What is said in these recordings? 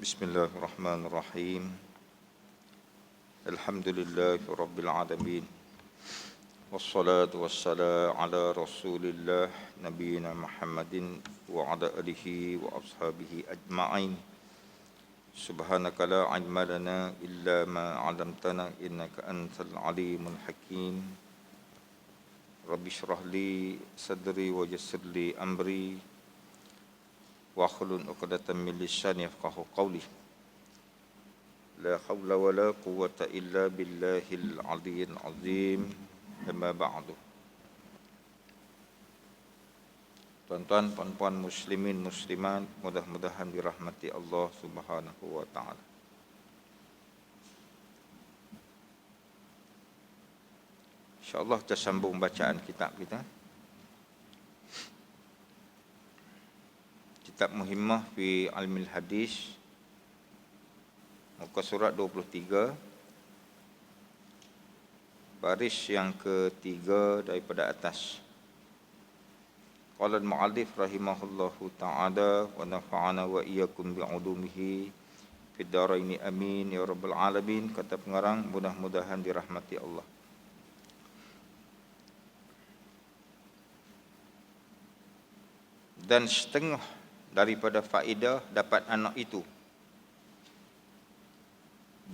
Bismillahirrahmanirrahim. Alhamdulillahi rabbil alamin. Wassalatu wassalamu ala Rasulillah nabiyina Muhammadin wa ala alihi wa ashabihi ajma'in. Subhanaka la ilma lana illa ma 'allamtana innaka antal alimul hakim. Rabbi shrah li sadri wa yassir li amri wa hlul 'uqdatam min lisani yafqahu qawli. La haula wa la quwwata illa billahil aliyyil azim. Amma ba'du. Tuan-tuan, puan-puan, muslimin, muslimat, mudah-mudahan dirahmati Allah Subhanahu wa taala. InsyaAllah kita sambung bacaan kitab kita. Kitab Muhimmah fi Ilmil Hadis, muka surat 23, baris yang ketiga daripada atas. Qala al-mu'allif rahimahullahu ta'ala wa nafa'ana wa iyyakum bi'ulumihi fid dharain amin ya rabbal alamin. Kata pengarang, mudah-mudahan dirahmati Allah. Dan setengah daripada faedah dapat anak itu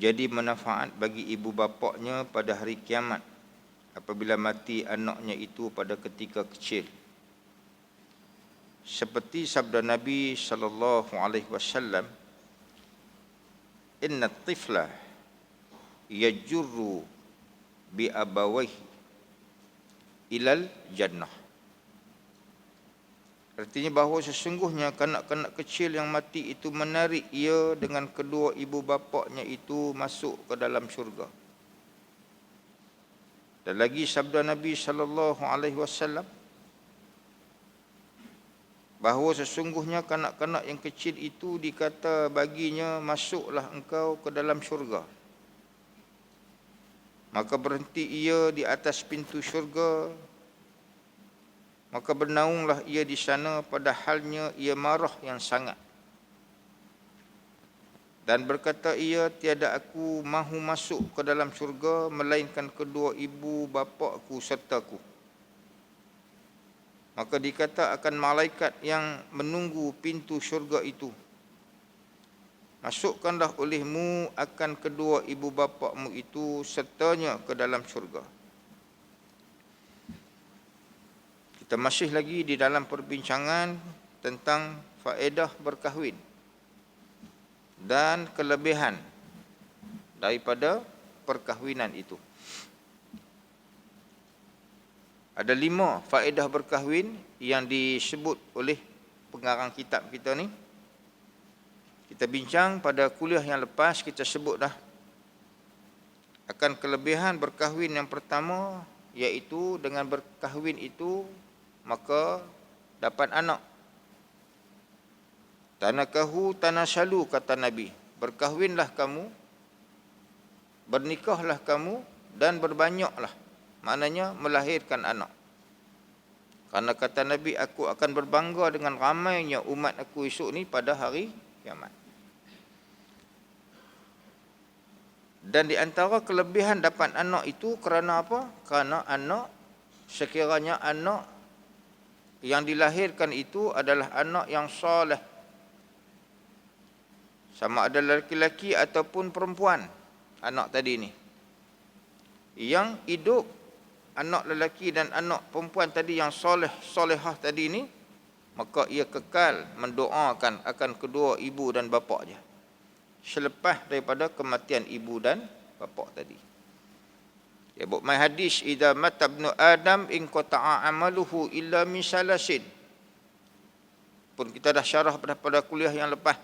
jadi manfaat bagi ibu bapaknya pada hari kiamat apabila mati anaknya itu pada ketika kecil. Seperti sabda Nabi sallallahu alaihi wasallam, "Inna at-tifla yajurru bi abawayhi ilal jannah." Artinya bahawa sesungguhnya kanak-kanak kecil yang mati itu menarik ia dengan kedua ibu bapaknya itu masuk ke dalam syurga. Dan lagi sabda Nabi sallallahu alaihi wasallam bahawa sesungguhnya kanak-kanak yang kecil itu dikata baginya, masuklah engkau ke dalam syurga. Maka berhenti ia di atas pintu syurga. Maka bernaunglah ia di sana padahalnya ia marah yang sangat. Dan berkata ia, tiada aku mahu masuk ke dalam syurga melainkan kedua ibu bapakku sertaku. Maka dikata akan malaikat yang menunggu pintu syurga itu, masukkanlah olehmu akan kedua ibu bapakmu itu sertanya ke dalam syurga. Kita masih lagi di dalam perbincangan tentang faedah berkahwin dan kelebihan daripada perkahwinan itu. Ada 5 faedah berkahwin yang disebut oleh pengarang kitab kita ni. Kita bincang pada kuliah yang lepas, kita sebut dah akan kelebihan berkahwin. Yang pertama iaitu dengan berkahwin itu maka dapat anak. Tanakahu tanasalu, kata Nabi. Berkahwinlah kamu, bernikahlah kamu, dan berbanyaklah. Maknanya melahirkan anak. Karena kata Nabi, aku akan berbangga dengan ramainya umat aku esok ni pada hari kiamat. Dan di antara kelebihan dapat anak itu kerana apa? Kerana anak, sekiranya anak yang dilahirkan itu adalah anak yang soleh, sama ada lelaki-lelaki ataupun perempuan, anak tadi ni yang hidup, anak lelaki dan anak perempuan tadi yang soleh, solehah tadi ni, maka ia kekal mendoakan akan kedua ibu dan bapa dia selepas daripada kematian ibu dan bapa tadi. Ya, my hadis, idza mata ibnu adam in qata'a amaluhu illa min salasin. Pun kita dah syarah pada kuliah yang lepas.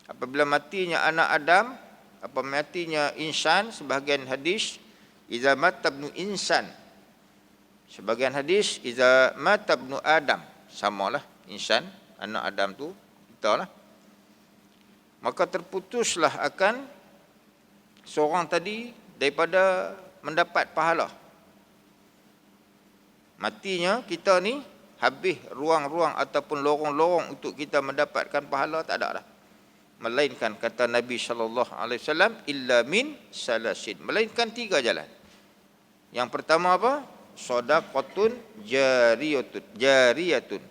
Apabila matinya anak Adam, apa matinya insan, sebahagian hadis idza mata ibnu insan. Sebahagian hadis idza mata ibnu adam, samalah insan, anak Adam tu kita lah. Maka terputuslah akan seorang tadi daripada mendapat pahala. Matinya kita ni habis ruang-ruang ataupun lorong-lorong untuk kita mendapatkan pahala, tak ada dah. melainkan kata Nabi SAW, illa min salasin, melainkan 3 jalan. Yang pertama apa? Shadaqatun jariyatun,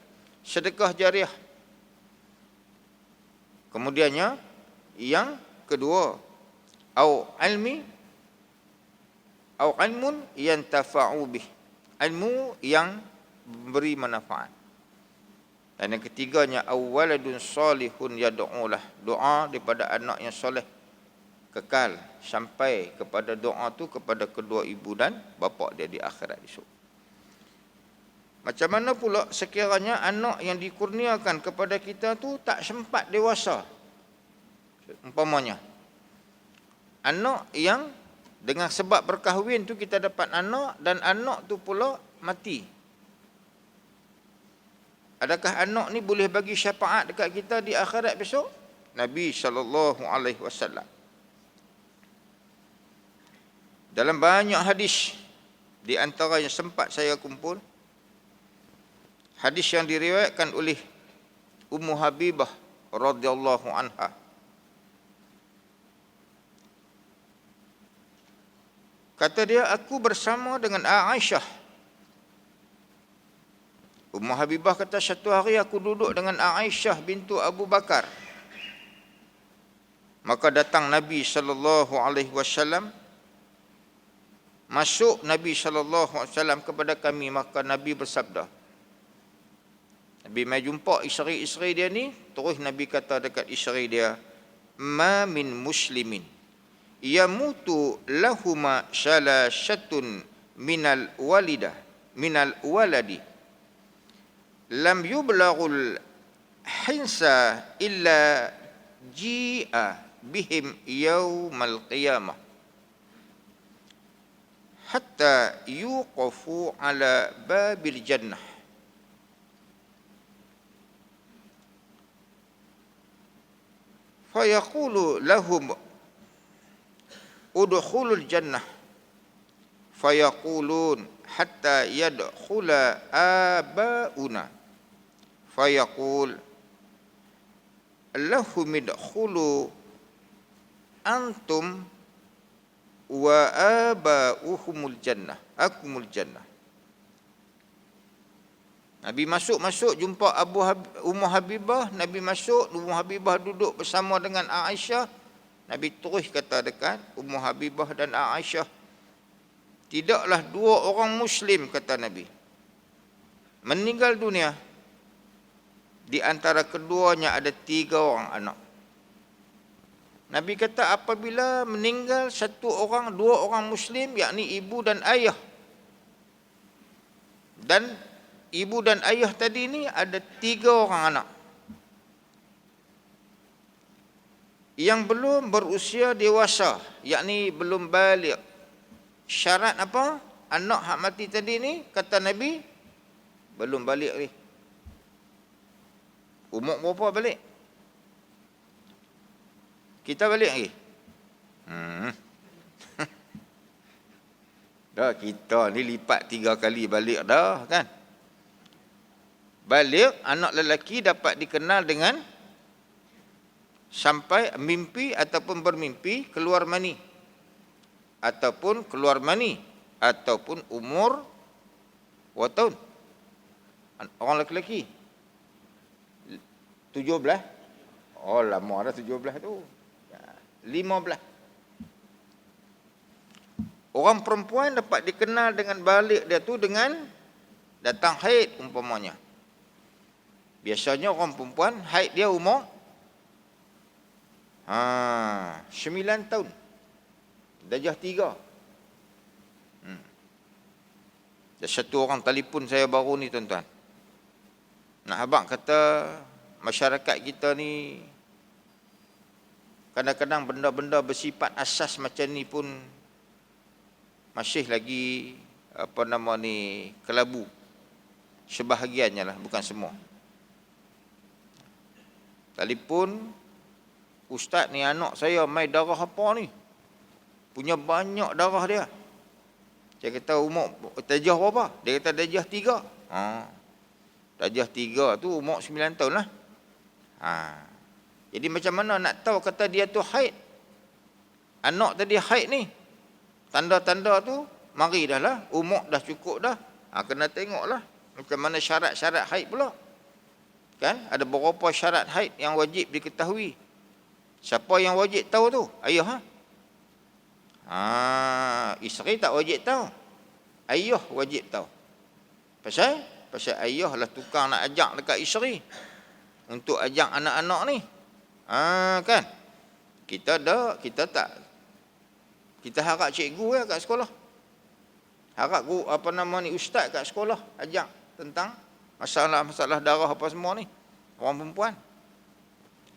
sedekah jariah. Kemudiannya yang kedua, au ilmun yantafa'u bih, ilmu yang memberi manfaat. Dan yang ketiganya, awwaladun salihun yad'ulah, doa daripada anak yang soleh kekal sampai kepada doa tu kepada kedua ibu dan bapa dia di akhirat esok. Macam mana pula sekiranya anak yang dikurniakan kepada kita tu tak sempat dewasa? Umpamanya anak yang dengan sebab berkahwin tu kita dapat anak, dan anak tu pula mati. Adakah anak ni boleh bagi syafaat dekat kita di akhirat besok? Nabi SAW dalam banyak hadis, di antara yang sempat saya kumpul, hadis yang diriwayatkan oleh Ummu Habibah radhiyallahu anha. Kata dia, aku bersama dengan Aisyah. Ummu Habibah kata, satu hari aku duduk dengan Aisyah bintu Abu Bakar. Maka datang Nabi SAW. Masuk Nabi SAW kepada kami. Maka Nabi bersabda. Nabi mai jumpa isteri-isteri dia ni. Terus Nabi kata dekat isteri dia, ma min muslimin yamutu lahuma salasatun minal waladi lam yublaghul hinsa illa ji'a bihim yaumal qiyamah hatta yuqafu ala babil jannah. Fayaqulu lahum udkhulul jannah. Fayaqulun hatta yadkhula abauna. Fayaqul lahum idkhulu antum wa abauhumul jannah, akumul jannah. Nabi masuk jumpa Ummu Habibah. Nabi masuk, Ummu Habibah duduk bersama dengan Aisyah. Nabi terus kata dekat Ummu Habibah dan Aisyah, tidaklah 2 orang Muslim, kata Nabi, meninggal dunia, di antara keduanya ada 3 orang anak. Nabi kata, apabila meninggal 1 orang, 2 orang Muslim, yakni ibu dan ayah, dan ibu dan ayah tadi ni ada 3 orang anak yang belum berusia dewasa, yakni belum balik. Syarat apa? Anak hak mati tadi ni, kata Nabi, belum balik ni. Umur berapa balik? Kita balik lagi? Dah, kita ni lipat 3 kali balik dah kan. Balik, anak lelaki dapat dikenal dengan sampai mimpi ataupun bermimpi keluar mani, ataupun keluar mani, ataupun umur berapa tahun? Orang lelaki 17. Oh, lama dah 17 tu. 15. Orang perempuan dapat dikenal dengan balik dia tu dengan datang haid umpamanya. Biasanya orang perempuan haid dia umur 9 tahun. Darjah 3. Ada satu orang telefon saya baru ni, tuan-tuan. Nak abang kata masyarakat kita ni kadang-kadang benda-benda bersifat asas macam ni pun masih lagi kelabu. Sebahagiannya lah, bukan semua. Telefon, ustaz ni anak saya mai darah apa ni? Punya banyak darah dia. Saya kata umur darjah berapa? Dia kata darjah 3. Darjah 3 tu umur 9 tahun lah. Jadi macam mana nak tahu kata dia tu haid? Anak tadi haid ni. Tanda-tanda tu, mari dah lah. Umur dah cukup dah. Kena tengok lah. Macam mana syarat-syarat haid pula. Kan? Ada beberapa syarat haid yang wajib diketahui. Siapa yang wajib tahu tu? Ayah. Isteri tak wajib tahu. Ayah wajib tahu. Pasal ayah lah tukang nak ajak dekat isteri. Untuk ajak anak-anak ni. Kan? Kita tak. Kita harap cikgu kat sekolah. Harap guru, ustaz kat sekolah ajak tentang masalah-masalah darah apa semua ni. Orang perempuan.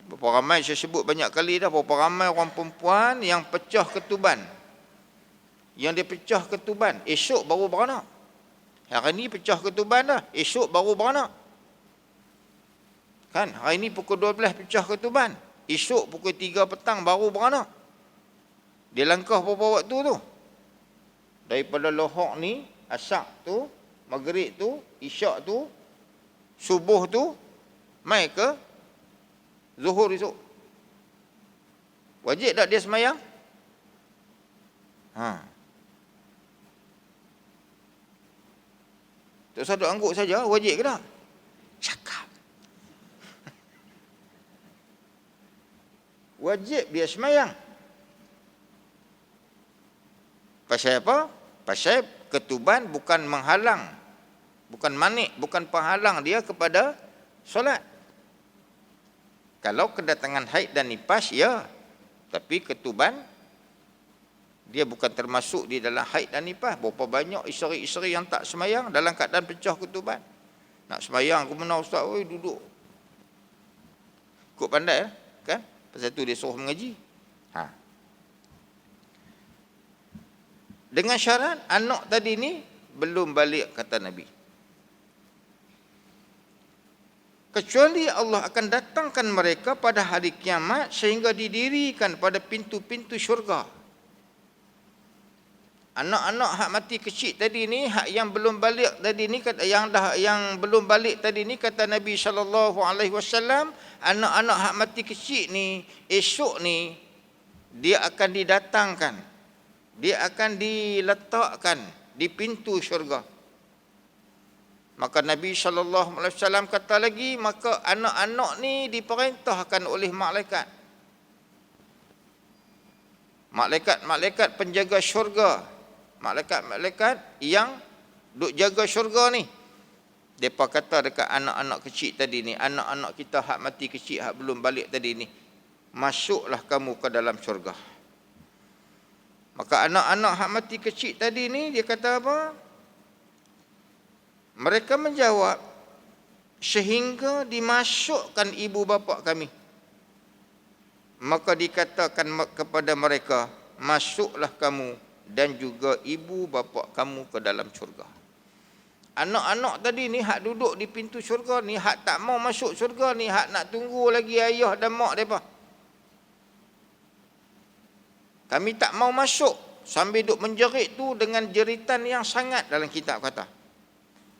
Berapa ramai saya sebut banyak kali dah, berapa ramai orang perempuan yang pecah ketuban. Yang dia pecah ketuban, esok baru beranak. Hari ni pecah ketuban dah, esok baru beranak. Kan, hari ni pukul 12 pecah ketuban, esok pukul 3 petang baru beranak. Dia langkah berapa waktu tu? Daripada lohok ni, asar tu, maghrib tu, isyak tu, subuh tu, mai ke zuhur esok. Wajib tak dia semayang? Tak usah duk angguk saja, wajib ke tak? Cakap. Wajib dia semayang. Pasal apa? Pasal ketuban bukan menghalang, bukan manik, bukan penghalang dia kepada solat. Kalau kedatangan haid dan nifas, ya. Tapi ketuban, dia bukan termasuk di dalam haid dan nifas. Berapa banyak isteri-isteri yang tak semayang dalam keadaan pecah ketuban. Nak semayang ke mana ustaz? Oi, duduk. Kok pandai kan? Pasal tu dia suruh mengaji. Dengan syarat anak tadi ni belum balik, kata Nabi. Kecuali Allah akan datangkan mereka pada hari kiamat sehingga didirikan pada pintu-pintu syurga. Anak-anak hak mati kecil tadi ni, hak yang belum balik tadi ni, yang belum balik tadi ni, kata Nabi SAW, anak-anak hak mati kecil ni, esok ni dia akan didatangkan, dia akan diletakkan di pintu syurga. Maka Nabi SAW kata lagi, maka anak-anak ni diperintahkan oleh malaikat. Malaikat-malaikat penjaga syurga, malaikat-malaikat yang duk jaga syurga ni, depa kata dekat anak-anak kecil tadi ni, anak-anak kita hak mati kecil, hak belum balik tadi ni, masuklah kamu ke dalam syurga. Maka anak-anak hak mati kecil tadi ni, dia kata apa? Mereka menjawab, sehingga dimasukkan ibu bapa kami. Maka dikatakan kepada mereka, masuklah kamu dan juga ibu bapa kamu ke dalam syurga. Anak-anak tadi ni hak duduk di pintu syurga ni, hak tak mau masuk syurga ni, hak nak tunggu lagi ayah dan mak mereka. Kami tak mau masuk, sambil duk menjerit tu dengan jeritan yang sangat, dalam kitab kata.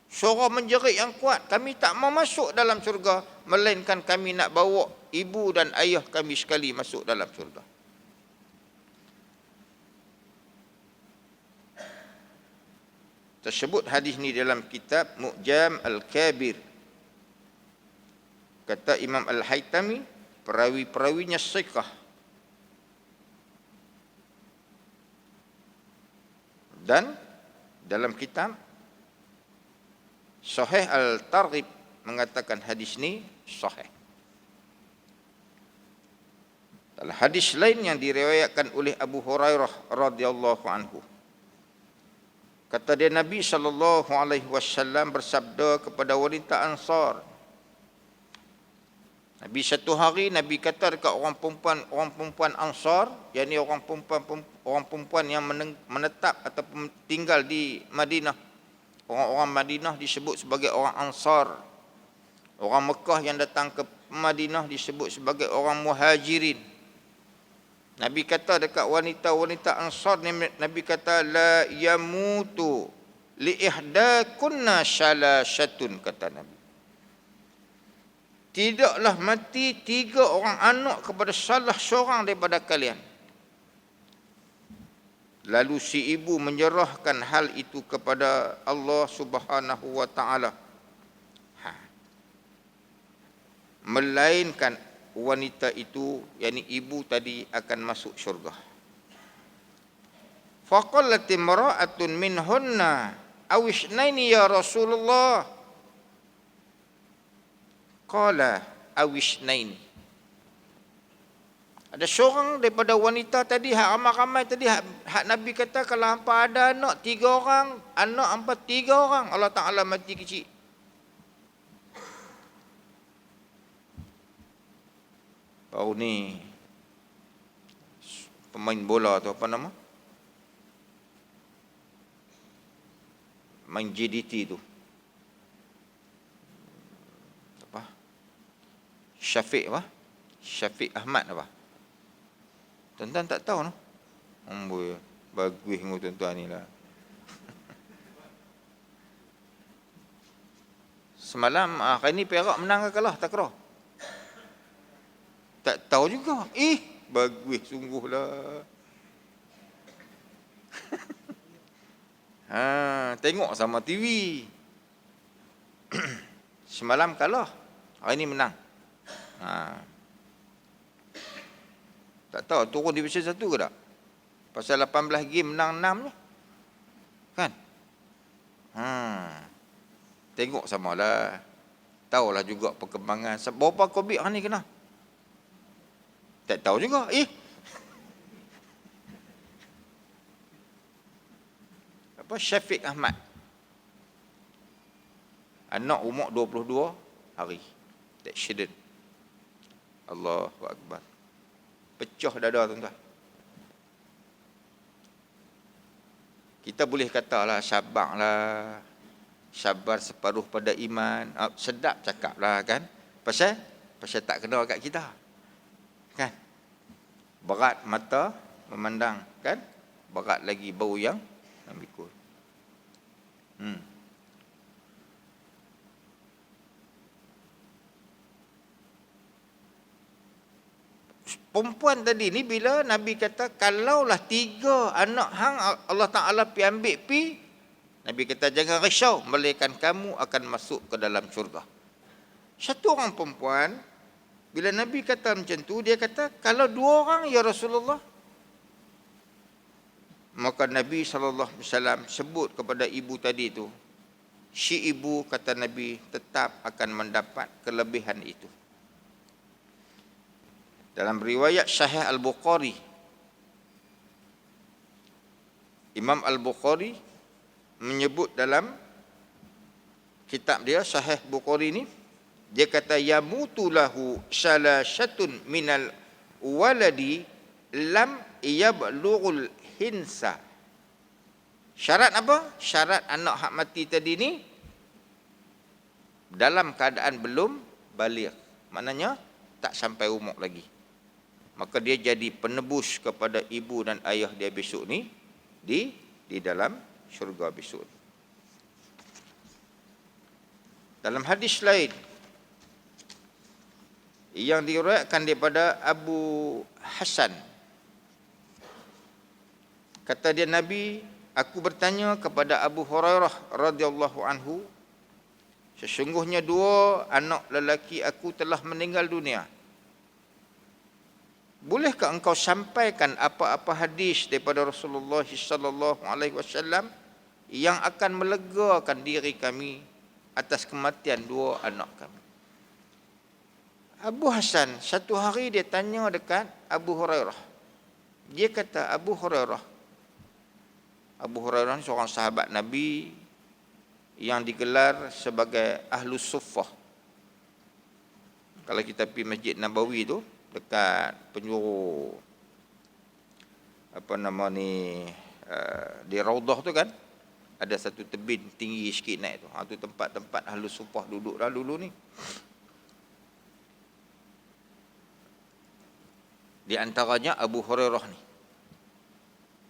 Suara menjerit yang kuat, kami tak mau masuk dalam syurga, melainkan kami nak bawa ibu dan ayah kami sekali masuk dalam syurga. Tersebut hadis ni dalam kitab Mu'jam Al-Kabir. Kata Imam Al-Haytami, perawi-perawinya siqah. Dan dalam kitab Sahih Al-Targhib mengatakan hadis ni sahih. Dalam hadis lain yang diriwayatkan oleh Abu Hurairah radhiyallahu anhu, kata dia, Nabi SAW bersabda kepada wanita Ansar. Nabi satu hari, Nabi kata dekat orang perempuan Ansar, yakni orang perempuan yang menetap ataupun tinggal di Madinah. Orang-orang Madinah disebut sebagai orang Ansar. Orang Mekah yang datang ke Madinah disebut sebagai orang Muhajirin. Nabi kata dekat wanita-wanita Ansar ni, Nabi kata, la yamutu li ihdakunna shalashatun, kata Nabi. tidaklah mati 3 orang anak kepada salah seorang daripada kalian. Lalu si ibu menyerahkan hal itu kepada Allah Subhanahu wa taala. Melainkan wanita itu, yakni ibu tadi, akan masuk syurga. Faqalat imra'atun minhunna awishnaini ya Rasulullah. Qala awishnaini. Ada seorang daripada wanita tadi, hak ramai-ramai tadi, hak Nabi kata kalau hampa ada anak 3 orang, anak hampa 3 orang, Allah Ta'ala mati kecil. Baru ni pemain bola tu apa nama? Main JDT tu. Apa? Syafiq apa? Syafiq Ahmad apa? Tuan-tuan tak tahu no? Amboi, bagus ngau tuan-tuan ni lah. Semalam hari ni Perak menang ke kalah tak kira? Tak tahu juga. Bagus sungguhlah. Tengok sama TV. Semalam kalah, hari ni menang. Tak tahu turun divisi 1 ke tak? Pasal 18 game menang 6 ni. Kan? Tengok samalah. Tahulah juga perkembangan. Berapa Covid hari ni kena? Tak tahu juga. Apa? Syafiq Ahmad. Anak umur 22 hari. Accident. Allahu Akbar. Pecah dada tuan-tuan. Kita boleh katalah sabarlah. Sabar separuh pada iman. Sedap cakaplah kan. Pasal tak kena kat kita. Kan? Berat mata memandang kan? Berat lagi bau yang memikul. Perempuan tadi ni bila Nabi kata kalaulah 3 anak hang Allah Ta'ala pi ambil pi, Nabi kata jangan risau, melainkan kamu akan masuk ke dalam syurga. Satu orang perempuan, bila Nabi kata macam tu, dia kata kalau 2 orang ya Rasulullah. Maka Nabi SAW sebut kepada ibu tadi tu, si ibu kata Nabi tetap akan mendapat kelebihan itu. Dalam riwayat Sahih Al-Bukhari, Imam Al-Bukhari menyebut dalam kitab dia Sahih Bukhari ni, dia kata yamutu lahu salasatun minal waladi lam yablughul hinsa. Syarat apa? Syarat anak hak mati tadi ni dalam keadaan belum baligh. Maknanya tak sampai umur lagi. Maka dia jadi penebus kepada ibu dan ayah dia besok ni di dalam syurga besok. Dalam hadis lain yang diriwayatkan daripada Abu Hasan, kata dia Nabi, aku bertanya kepada Abu Hurairah radhiyallahu anhu, sesungguhnya 2 anak lelaki aku telah meninggal dunia. Bolehkah engkau sampaikan apa-apa hadis daripada Rasulullah sallallahu alaihi wasallam yang akan melegakan diri kami atas kematian 2 anak kami? Abu Hasan satu hari dia tanya dekat Abu Hurairah. Dia kata Abu Hurairah seorang sahabat Nabi yang digelar sebagai Ahlus Suffah. Kalau kita pergi Masjid Nabawi tu, dekat penjuru di Raudhah tu kan, ada satu tebing tinggi sikit naik tu. Tu tempat-tempat Ahlus Suffah duduk dah dulu ni. Di antaranya Abu Hurairah ni,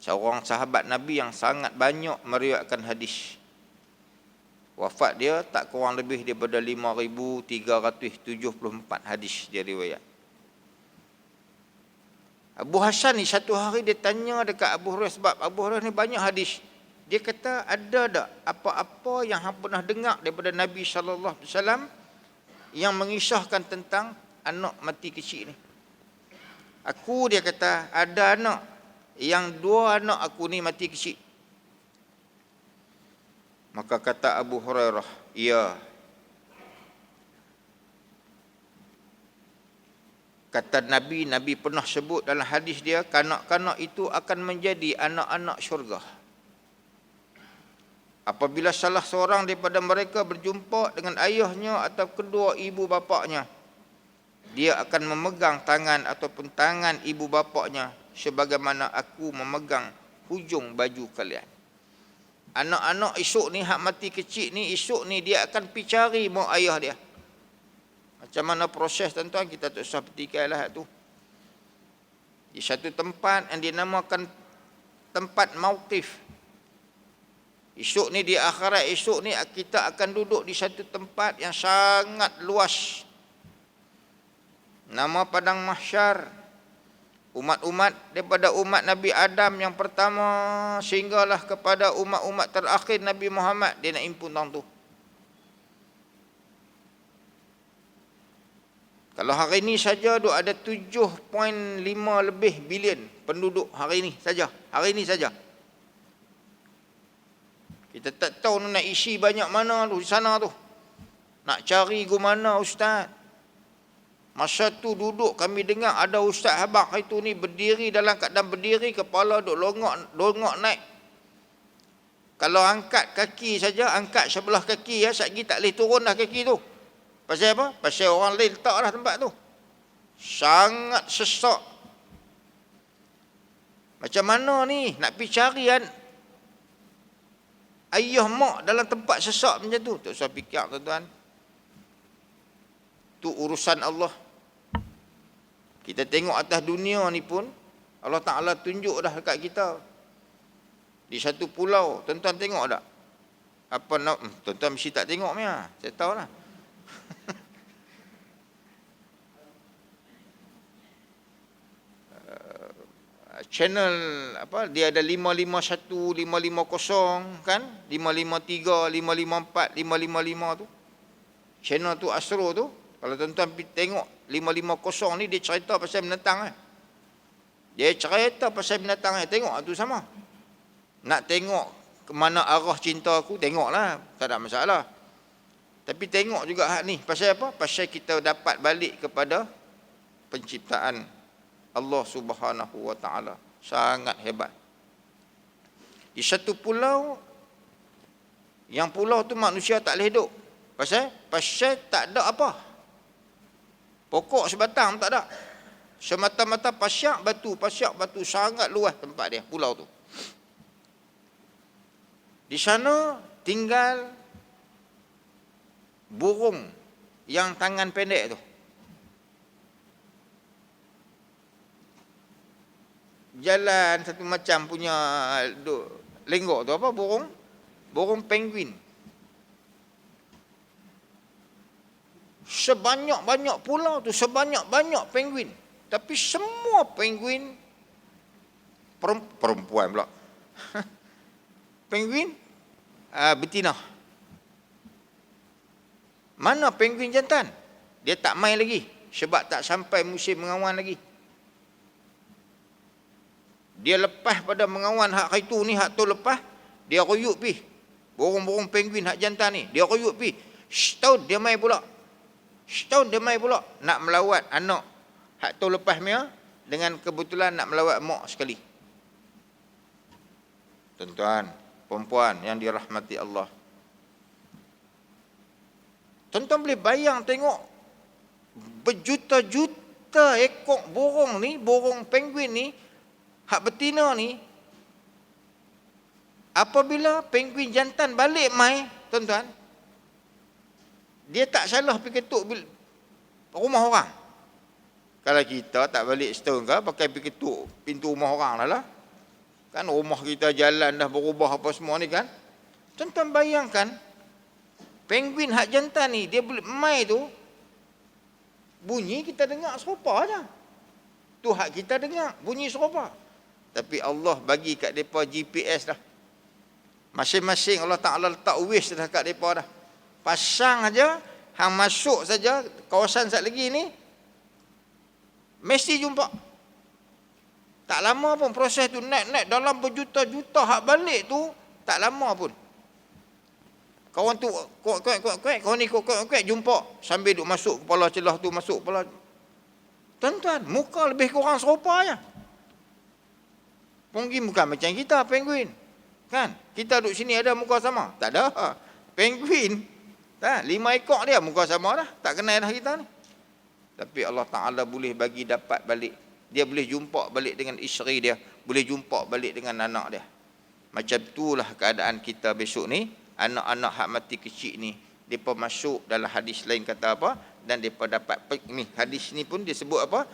seorang sahabat Nabi yang sangat banyak meriwayatkan hadis. Wafat dia tak kurang lebih daripada 5,374 hadis dia riwayat. Abu Hasan ni satu hari dia tanya dekat Abu Hurairah, sebab Abu Hurairah ni banyak hadis. Dia kata, ada tak apa-apa yang hang pernah dengar daripada Nabi SAW yang mengisahkan tentang anak mati kecil ni? Aku, dia kata, ada anak, yang 2 anak aku ni mati kecil. Maka kata Abu Hurairah, ya. Kata Nabi pernah sebut dalam hadis dia, kanak-kanak itu akan menjadi anak-anak syurga. Apabila salah seorang daripada mereka berjumpa dengan ayahnya atau kedua ibu bapaknya, dia akan memegang tangan ataupun tangan ibu bapaknya sebagaimana aku memegang hujung baju kalian. Anak-anak esok ni, hak mati kecil ni, esok ni dia akan pergi cari mak ayah dia. Macam mana proses, tuan-tuan, kita tak usah petikailah tu. Di satu tempat yang dinamakan tempat mauqif. Esok ni, di akhirat esok ni, kita akan duduk di satu tempat yang sangat luas. Nama padang mahsyar. Umat-umat daripada umat Nabi Adam yang pertama sehinggalah kepada umat-umat terakhir Nabi Muhammad, dia nak impun tang tu. Kalau hari ini saja ada 7.5 lebih bilion penduduk hari ini saja. Hari ini saja. Kita tak tahu nak isi banyak mana tu di sana tu. Nak cari ke mana ustaz? Masa tu duduk kami dengar ada ustaz habaq itu ni berdiri, dalam keadaan berdiri, kepala duk longok naik. Kalau angkat kaki saja, angkat sebelah kaki ya, satgi tak boleh turun dah kaki tu. Pasal apa? Pasal orang lain letak dah tempat tu. Sangat sesak. Macam mana ni nak pergi cari ayah mak dalam tempat sesak macam tu? Tak usah fikir, tuan-tuan. Tu urusan Allah. Kita tengok atas dunia ni pun Allah Ta'ala tunjuk dah dekat kita. Di satu pulau, tuan-tuan tengok tak? Tuan-tuan mesti tak tengok punya. Saya tahu lah. Channel apa, dia ada 551, 550 kan, 553, 554, 555 tu. Channel tu Astro tu. Kalau tuan-tuan tengok 550 ni, dia cerita pasal binatang. Dia cerita pasal binatang. Tengok tu sama. Nak tengok ke mana arah cinta aku, tengoklah, tak ada masalah. Tapi tengok juga hak ni. Pasal apa? Pasal kita dapat balik kepada penciptaan Allah Subhanahu Wa Taala. Sangat hebat. Di satu pulau, yang pulau tu manusia tak boleh hidup. Pasal tak ada apa. Pokok sebatang tak ada. Semata-mata pasyak batu. Sangat luas tempat dia, pulau tu. Di sana tinggal burung yang tangan pendek tu. Jalan satu macam punya lenggok tu apa, burung penguin. Sebanyak-banyak pulau tu, sebanyak-banyak penguin. Tapi semua penguin perempuan pula. Penguin betina. Mana penguin jantan? Dia tak main lagi sebab tak sampai musim mengawan lagi. Dia lepas pada mengawan hak itu ni, hak tu lepas, dia royuk pi. Burung-burung penguin hak jantan ni, dia royuk pi. Setahun dia mai pula. Nak melawat anak hak tu lepas dia, dengan kebetulan nak melawat mak sekali. Tuan-tuan, perempuan yang dirahmati Allah. Tuan-tuan boleh bayang tengok berjuta-juta ekor burung ni, burung penguin ni, hak betina ni, apabila penguin jantan balik mai, tuan-tuan, dia tak salah pergi ketuk rumah orang. Kalau kita tak balik setahun ke, pakai pergi ketuk pintu rumah orang lah. Kan rumah kita jalan dah berubah apa semua ni kan. Tuan-tuan bayangkan, Penguin hak jantan ni, dia boleh mai tu, bunyi kita dengar serupa je. Tu hak kita dengar, bunyi serupa. Tapi Allah bagi kat mereka GPS dah. Masing-masing Allah Ta'ala letak wish dah kat mereka dah. Pasang aja, hang masuk saja kawasan sat lagi ni, mesti jumpa. Tak lama pun proses tu naik dalam berjuta-juta hak balik tu, tak lama pun. Kawan tu kuat, kawan ni kuat, jumpa. Sambil duk masuk kepala celah tu, masuk kepala. Tuan-tuan, muka lebih kurang serupa je. Mungkin bukan macam kita, penguin. Kan? Kita duduk sini ada muka sama? Tak ada. Penguin, 5 ekor dia muka sama dah. Tak kenal dah kita ni. Tapi Allah Ta'ala boleh bagi dapat balik. Dia boleh jumpa balik dengan isteri dia. Boleh jumpa balik dengan anak dia. Macam itulah keadaan kita besok ni. Anak-anak hak mati kecil ni, mereka masuk dalam hadis lain kata apa, dan mereka dapat, ni hadis ni pun dia sebut apa,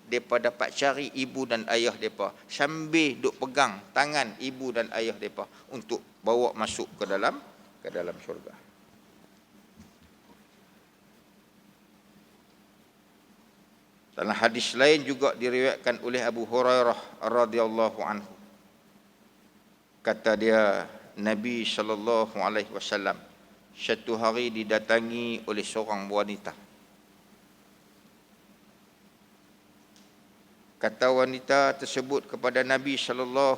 mereka dapat cari ibu dan ayah mereka sambil duk pegang tangan ibu dan ayah mereka untuk bawa masuk ke dalam syurga. Dalam hadis lain juga diriwayatkan oleh Abu Hurairah radhiyallahu anhu, kata dia, Nabi SAW satu hari didatangi oleh seorang wanita. Kata wanita tersebut kepada Nabi SAW,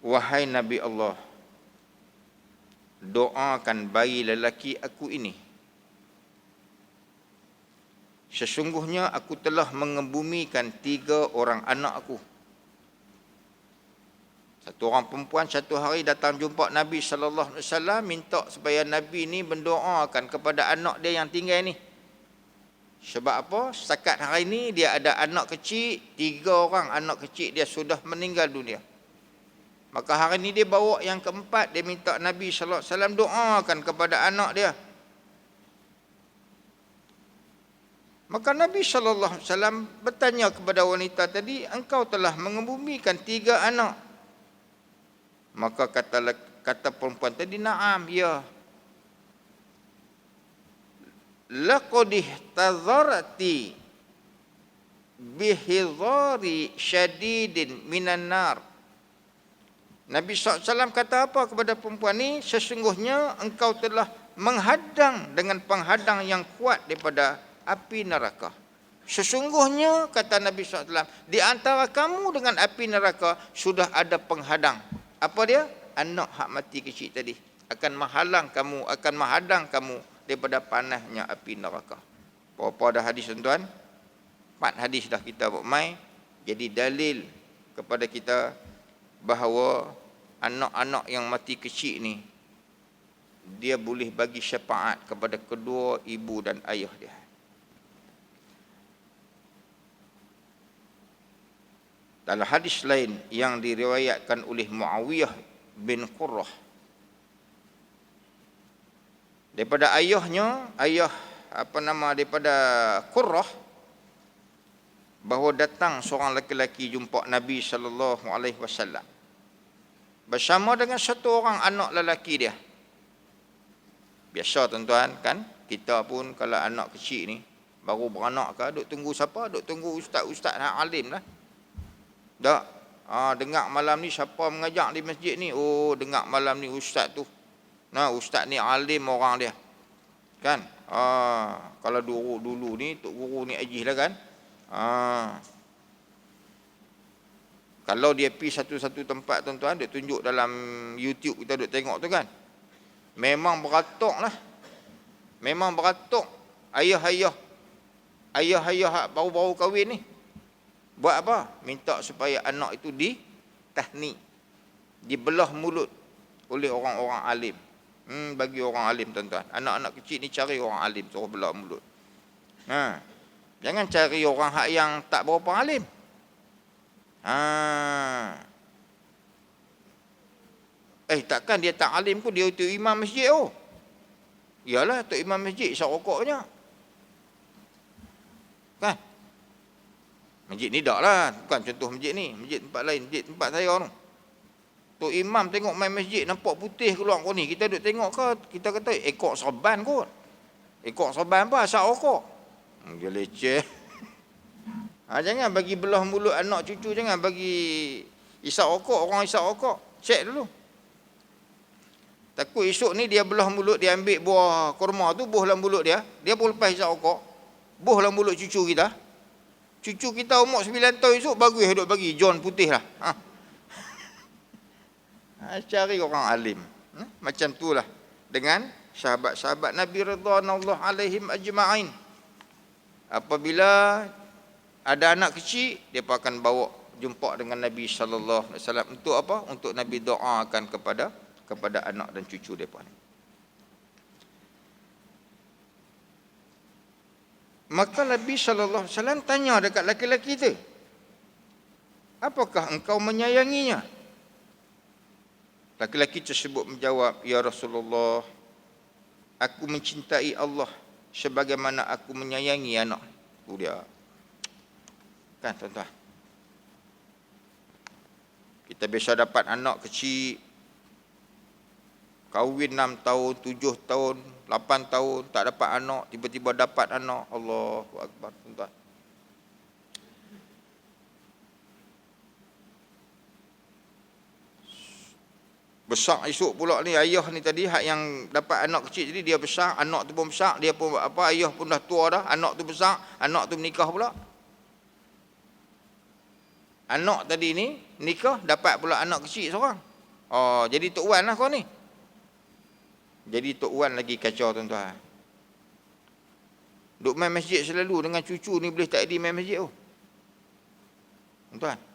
wahai Nabi Allah, doakan bayi lelaki aku ini. Sesungguhnya aku telah mengebumikan 3 orang anak aku. Satu orang perempuan satu hari datang jumpa Nabi SAW, minta supaya Nabi ni mendoakan kepada anak dia yang tinggal ni. Sebab apa? Setakat hari ni dia ada anak kecil, 3 orang anak kecil dia sudah meninggal dunia. Maka hari ni dia bawa yang keempat, dia minta Nabi SAW doakan kepada anak dia. Maka Nabi SAW bertanya kepada wanita tadi, engkau telah mengebumikan 3 anak. Maka kata perempuan tadi, na'am, ya. Laqad ihtazarti bihizari syadidin minan nar. Nabi SAW kata apa kepada perempuan ni? Sesungguhnya engkau telah menghadang dengan penghadang yang kuat daripada api neraka. Sesungguhnya, kata Nabi SAW, di antara kamu dengan api neraka sudah ada penghadang. Apa dia? Anak hak mati kecil tadi. Akan menghadang kamu daripada panasnya api neraka. Berapa dah hadis tuan-tuan? 4 hadis dah kita buat mai. Jadi dalil kepada kita bahawa anak-anak yang mati kecil ni, dia boleh bagi syafaat kepada kedua ibu dan ayah dia. Dalam hadis lain yang diriwayatkan oleh Muawiyah bin Qurrah, daripada ayahnya, daripada Qurrah, bahawa datang seorang lelaki jumpa Nabi SAW bersama dengan satu orang anak lelaki dia. Biasa tuan-tuan kan, kita pun kalau anak kecil ni baru beranak ke, duk tunggu siapa? Duk tunggu ustaz-ustaz hak alim lah. Tak, dengar malam ni siapa mengajak di masjid ni? Oh, dengar malam ni ustaz tu. Nah, ustaz ni alim orang dia. Kan? Kalau dulu ni tok guru ni ajih lah kan. Kalau dia pergi satu-satu tempat tuan-tuan, dia tunjuk dalam YouTube kita duk tengok tu kan. Memang beratok lah. Memang beratok ayah-ayah baru-baru kahwin ni. Buat apa? Minta supaya anak itu ditahni, dibelah mulut oleh orang-orang alim. Bagi orang alim tuan-tuan. Anak-anak kecil ni cari orang alim, suruh belah mulut. Jangan cari orang hak yang tak berapa alim. Takkan dia tak alim pun dia tu imam masjid. Iyalah, tu imam masjid isap rokoknya. Kan? Masjid ni tak lah, bukan contoh masjid ni. Masjid tempat lain, masjid tempat saya tu. Tok Imam tengok main masjid nampak putih keluar kau ni. Kita duduk tengok ke, kita kata ekor sorban kot. Ekor sorban apa? Asap rokok. Dia leceh. Jangan bagi belah mulut anak cucu, jangan bagi isap rokok, orang isap rokok. Cek dulu. Takut esok ni dia belah mulut, dia ambil buah kurma tu, buh dalam mulut dia. Dia pun lepas isap rokok. Buh dalam mulut cucu kita. Cucu kita umur 9 tahun esok, bagus duduk bagi John putih lah. Cari orang alim. Macam tu lah. Dengan sahabat-sahabat Nabi radhiyallahu alaihim ajma'in. Apabila ada anak kecil, dia pun akan bawa jumpa dengan Nabi sallallahu alaihi wasallam. Untuk apa? Untuk Nabi doakan kepada anak dan cucu depa ni. Maka Nabi sallallahu alaihi wasallam tanya dekat laki-laki tu, apakah engkau menyayanginya? Laki-laki tersebut menjawab, ya Rasulullah, aku mencintai Allah sebagaimana aku menyayangi anak. Itu dia. Kan tuan-tuan? Kita biasa dapat anak kecil, kahwin 6 tahun, 7 tahun, 8 tahun, tak dapat anak, tiba-tiba dapat anak. Allahu Akbar, tuan-tuan. Besar esok pula ni, ayah ni tadi hak yang dapat anak kecil, jadi dia besar, anak tu pun besar, dia pun apa, ayah pun dah tua dah, anak tu besar, anak tu menikah pula. Anak tadi ni nikah, dapat pula anak kecil seorang. Oh, jadi Tok Wan lah kau ni. Jadi Tok Wan lagi kacau, tuan-tuan. Duk main masjid selalu dengan cucu ni, boleh tak jadi main masjid tu, tuan-tuan.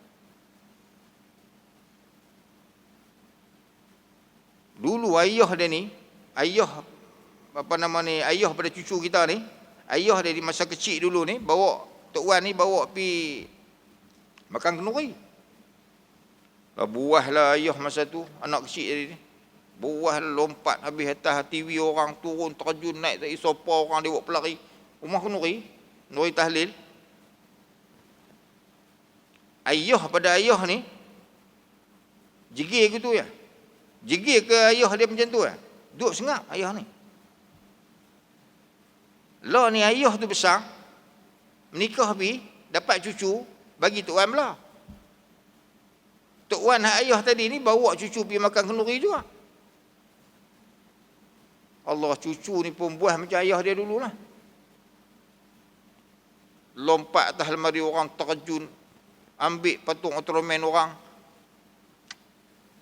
Dulu ayah dia ni, ayah pada cucu kita ni, ayah dia di masa kecil dulu ni, bawa Tok Wan ni bawa pi makan kenduri. Buah lah ayah masa tu, anak kecil dia ni. Buah lompat habis atas TV orang, turun terjun naik dari sofa orang, dia buat pelari. Rumah kenduri, kenduri tahlil. Ayah pada ayah ni, jegir gitu ya. Jegir ke ayah dia macam tu lah. Duduk sengap ayah ni. Lah ni ayah tu besar, menikah habis, dapat cucu, bagi Tok Wan pula. Tok Wan hak ayah tadi ni bawa cucu pergi makan kenduri juga. Allah, cucu ni pun buah macam ayah dia dululah. Lompat atas lemari orang, terjun, ambil patung Ultraman orang.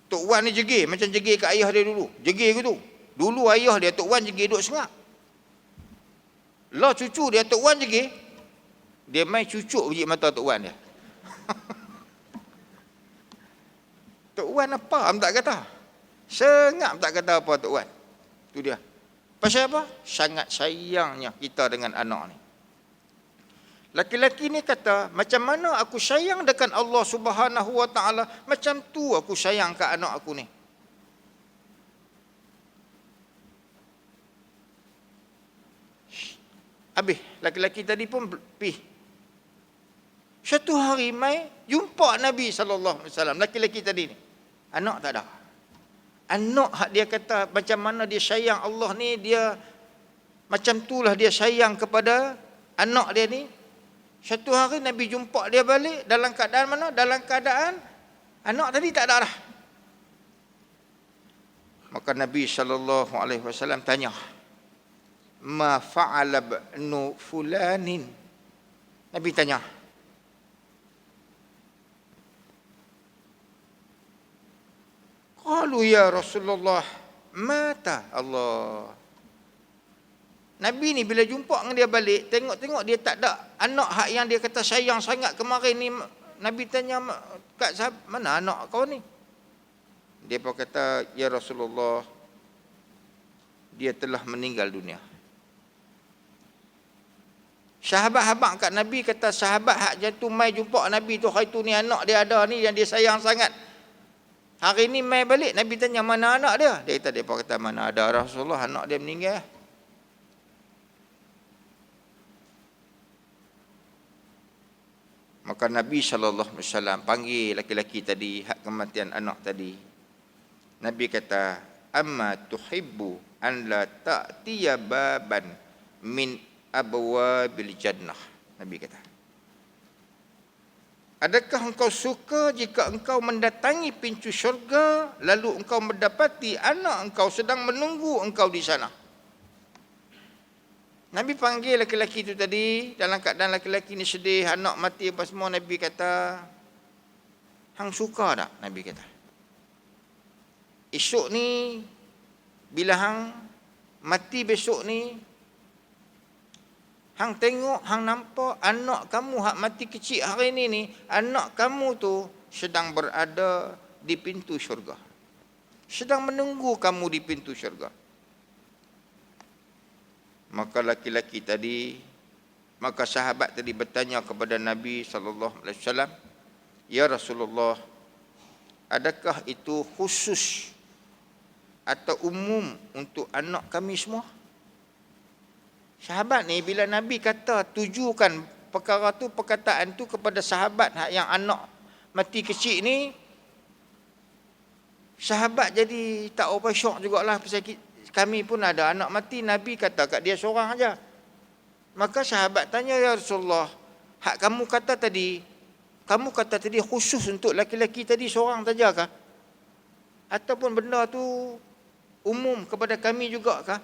Tok Wan ni jegir macam jegir kat ayah dia dulu. Jegir gitu. Dulu ayah dia Tok Wan jegir duduk sengap. Lah cucu dia Tok Wan jegir, dia main cucuk biji mata Tok Wan dia. Tok Wan apa? Tak kata. Sengap tak kata apa Tok Wan. Itu dia. Pasal apa? Sangat sayangnya kita dengan anak ni. Laki-laki ni kata, macam mana aku sayang dekat Allah Subhanahu Wa Taala, macam tu aku sayang ke anak aku ni. Habis, laki-laki tadi pun pergi. Satu hari mai jumpa Nabi SAW, laki-laki tadi ni. Anak tak ada. Anak hak dia kata macam mana dia sayang Allah ni, dia macam itulah dia sayang kepada anak dia ni. Satu hari Nabi jumpa dia balik dalam keadaan mana? Dalam keadaan anak tadi tak ada dah. Maka Nabi SAW tanya, ma fa'ala ibnu fulanin. Nabi tanya, qalu ya Rasulullah mata. Allah, Nabi ni bila jumpa dengan dia balik, tengok-tengok dia tak ada anak hak yang dia kata sayang sangat kemarin ni. Nabi tanya, kat sahabat, mana anak kau ni? Dia pun kata, ya Rasulullah, dia telah meninggal dunia. Sahabat-sahabat kat Nabi kata, sahabat hak jatuh mai jumpa Nabi tu, hari tu ni anak dia ada ni yang dia sayang sangat. Hari ni mai balik, Nabi tanya mana anak dia? Dia kata, dia pun kata, mana ada Rasulullah, anak dia meninggal. Maka Nabi SAW panggil laki-laki tadi, hak kematian anak tadi. Nabi kata, amma tuhibbu an la ta'tiya baban min abwabil jannah. Nabi kata, adakah engkau suka jika engkau mendatangi pintu syurga lalu engkau mendapati anak engkau sedang menunggu engkau di sana? Nabi panggil lelaki itu tadi, dalam keadaan lelaki ni sedih, anak mati apa semua. Nabi kata, hang suka tak? Nabi kata, esok ni bila hang mati besok ni, hang tengok, hang nampak anak kamu hak mati kecil hari ni, anak kamu tu sedang berada di pintu syurga, sedang menunggu kamu di pintu syurga. Maka laki-laki tadi, maka sahabat tadi bertanya kepada Nabi SAW, ya Rasulullah, adakah itu khusus atau umum untuk anak kami semua? Sahabat ni bila Nabi kata tujukan perkara tu, perkataan tu kepada sahabat yang anak mati kecil ni, sahabat jadi tak apa syok jugalah. Pasal kami pun ada anak mati, Nabi kata kat dia seorang aja. Maka sahabat tanya, ya Rasulullah, hak kamu kata tadi khusus untuk laki-laki tadi seorang saja kah? Ataupun benda tu umum kepada kami juga kah?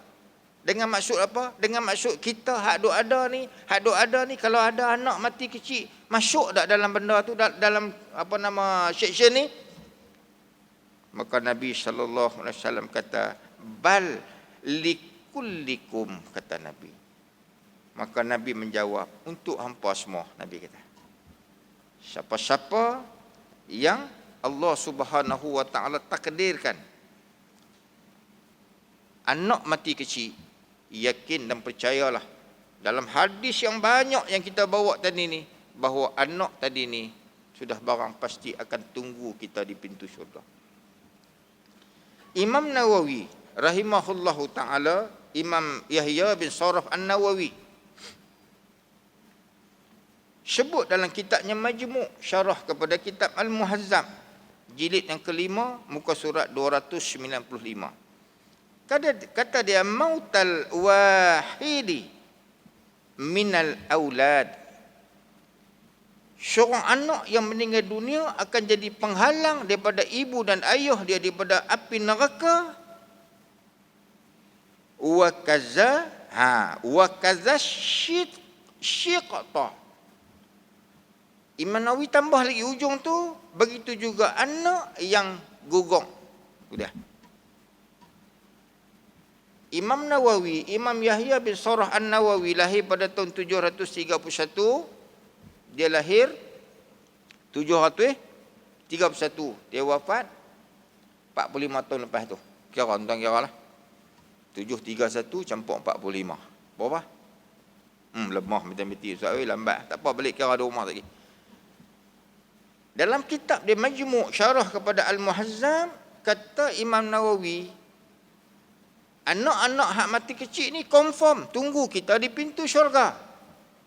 Dengan maksud apa? Dengan maksud kita hak duk ada ni, kalau ada anak mati kecil, masuk tak dalam benda tu, dalam section ni? Maka Nabi SAW kata, bal likullikum, kata Nabi. Maka Nabi menjawab, untuk hampa semua. Nabi kata, siapa-siapa yang Allah Subhanahu Wa Taala takdirkan anak mati kecil, yakin dan percayalah dalam hadis yang banyak yang kita bawa tadi ni, bahawa anak tadi ni sudah barang pasti akan tunggu kita di pintu syurga. Imam Nawawi rahimahullahu ta'ala, Imam Yahya bin Sharaf An-Nawawi sebut dalam kitabnya Majmu' syarah kepada kitab Al-Muhazzam, jilid yang kelima, muka surat 295. Kata dia, mautal wahidi minal aulad, seorang anak yang meninggal dunia akan jadi penghalang daripada ibu dan ayah dia daripada api neraka. Wa kaza syiqta. Imam Nawawi tambah lagi ujung tu, begitu juga anak yang gugong. Sudah. Imam Nawawi, Imam Yahya bin Sharaf An-Nawawi lahir pada tahun 731. Dia lahir 731. Dia wafat 45 tahun lepas tu. Kira tuan kira lah. 731 campur 45. Berapa? Lemah matematik. Lambat. Tak apa, balik kira 2 rumah lagi. Dalam kitab dia Majmu' syarah kepada Al-Muhazzam, kata Imam Nawawi, anak-anak hak mati kecil ni confirm tunggu kita di pintu syurga.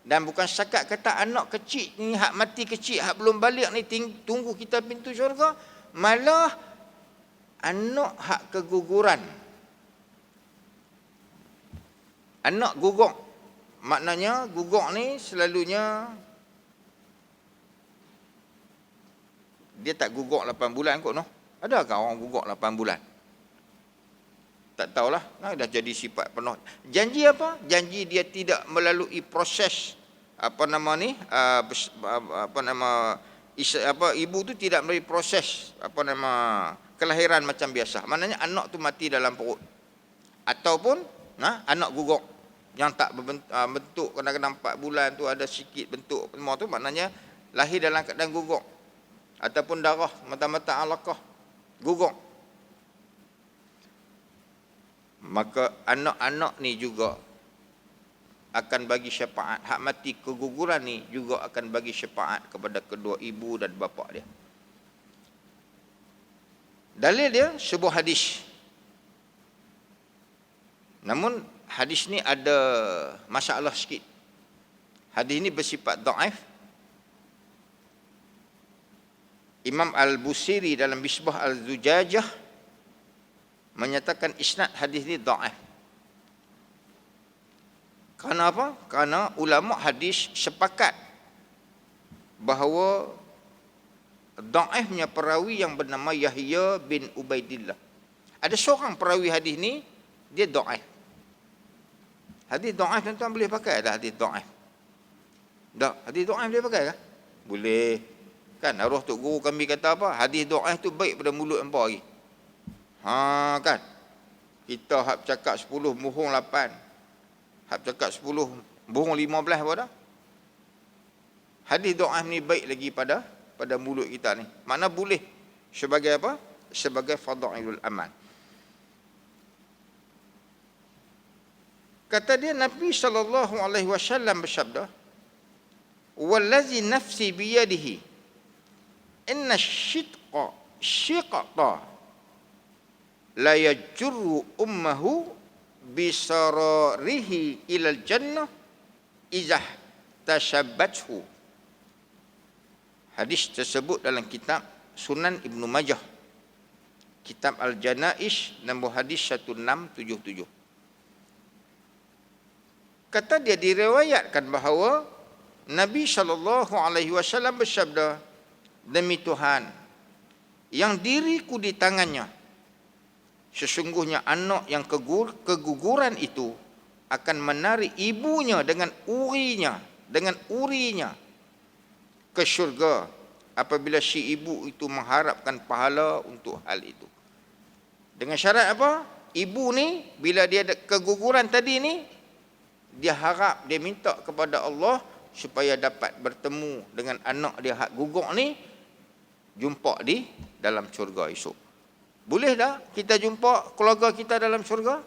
Dan bukan setakat kata anak kecil ni, hak mati kecil, hak belum balik ni tunggu kita pintu syurga, malah anak hak keguguran, anak gugok. Maknanya gugok ni selalunya dia tak gugok 8 bulan kot, no? Adakah orang gugok 8 bulan? Tak tahulah, dah jadi sifat penuh. Janji apa? Janji dia tidak melalui proses ibu tu tidak melalui proses kelahiran macam biasa. Maknanya anak tu mati dalam perut. Ataupun anak gugok yang tak berbentuk, kadang-kadang 4 bulan tu ada sikit bentuk semua tu, maknanya lahir dalam keadaan gugok. Ataupun darah mata-mata alaqah, gugok. Maka anak-anak ni juga akan bagi syafaat. Hak mati keguguran ni juga akan bagi syafaat kepada kedua ibu dan bapa dia. Dalil dia sebuah hadis. Namun hadis ni ada masalah sikit. Hadis ni bersifat dhaif. Imam Al-Busiri dalam Misbah Al-Zujajah menyatakan isnad hadis ni dhaif. Kerana apa? Kerana ulama hadis sepakat bahawa dhaifnya perawi yang bernama Yahya bin Ubaidillah. Ada seorang perawi hadis ni dia dhaif. Hadis dhaif tuan-tuan boleh pakai dah hadis dhaif. Dah, hadis dhaif boleh pakai kah? Boleh. Kan arwah tok guru kami kata apa? Hadis dhaif tu baik pada mulut hangpa lagi. Ha kan. Kita hak cakap 10 bohong 8. Hak cakap 10 bohong 15 apa dah? Hadis dhaif ni baik lagi pada mulut kita ni. Makna boleh sebagai apa? Sebagai fadailul amal. Kata dia Nabi sallallahu alaihi wasallam bersabda, "Wallazi nafsi biyadihi inna shiqqa la yajurru ummahu bisararihi ilal jannah izah tashabbathu." Hadis tersebut dalam kitab Sunan Ibnu Majah, kitab Al-Janaiz, nombor hadis 1677. Kata dia diriwayatkan bahawa Nabi SAW bersabda, "Demi Tuhan yang diriku di tangannya, sesungguhnya anak yang keguguran itu akan menarik ibunya dengan urinya ke syurga apabila si ibu itu mengharapkan pahala untuk hal itu." Dengan syarat apa? Ibu ni bila dia ada keguguran tadi ni, dia harap, dia minta kepada Allah supaya dapat bertemu dengan anak dia hak gugur ni, jumpa di dalam syurga esok. Boleh tak kita jumpa keluarga kita dalam syurga?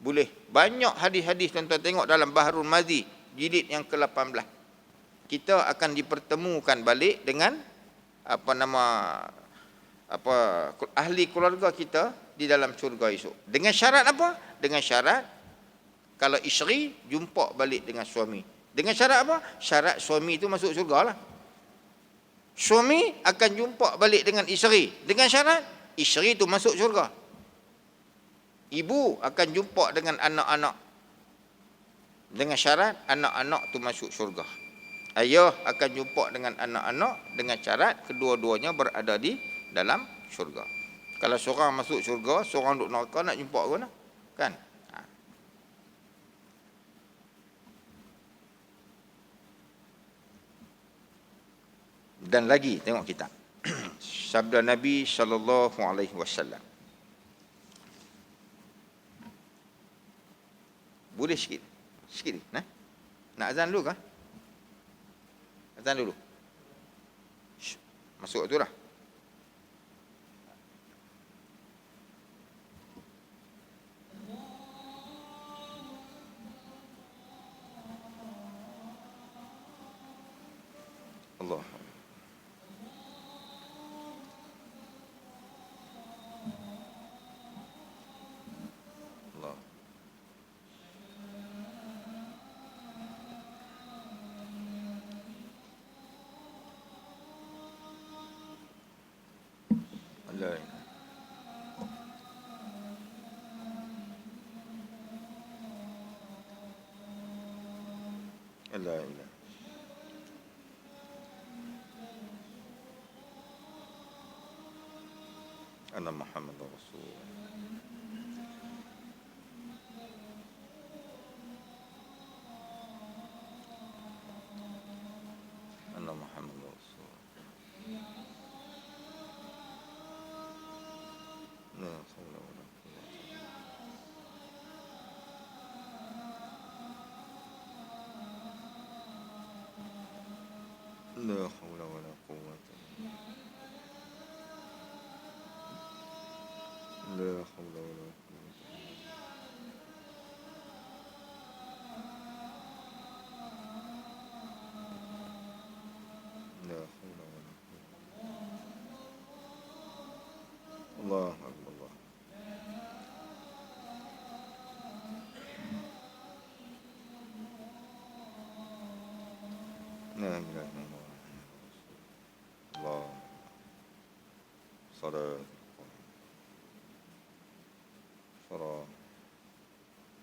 Boleh. Banyak hadis-hadis tuan-tuan tengok dalam Bahrul Mazi jilid yang ke-18. Kita akan dipertemukan balik dengan ahli keluarga kita di dalam syurga esok. Dengan syarat apa? Dengan syarat kalau isteri jumpa balik dengan suami. Dengan syarat apa? Syarat suami itu masuk syurga lah. Suami akan jumpa balik dengan isteri. Dengan syarat isteri itu masuk syurga. Ibu akan jumpa dengan anak-anak. Dengan syarat anak-anak itu masuk syurga. Ayah akan jumpa dengan anak-anak dengan syarat kedua-duanya berada di dalam syurga. Kalau seorang masuk syurga, seorang duduk neraka, nak jumpa ke mana? Kan? Dan lagi tengok kita. Sabda Nabi sallallahu alaihi wasallam. Boleh sikit. Sikit ni, nah. Nak azan dulu kah? Azan dulu. Masuk tu dah. Allah. Allah. Allah. Anna Muhammad Rasul. Anna Muhammad Rasul. La hawla wala quwwata. La hawla wala quwwata. La hawla wala quwwata. La hawla wala quwwata. Allah akbar. Allah. La ilaha illallah. Allah. Suara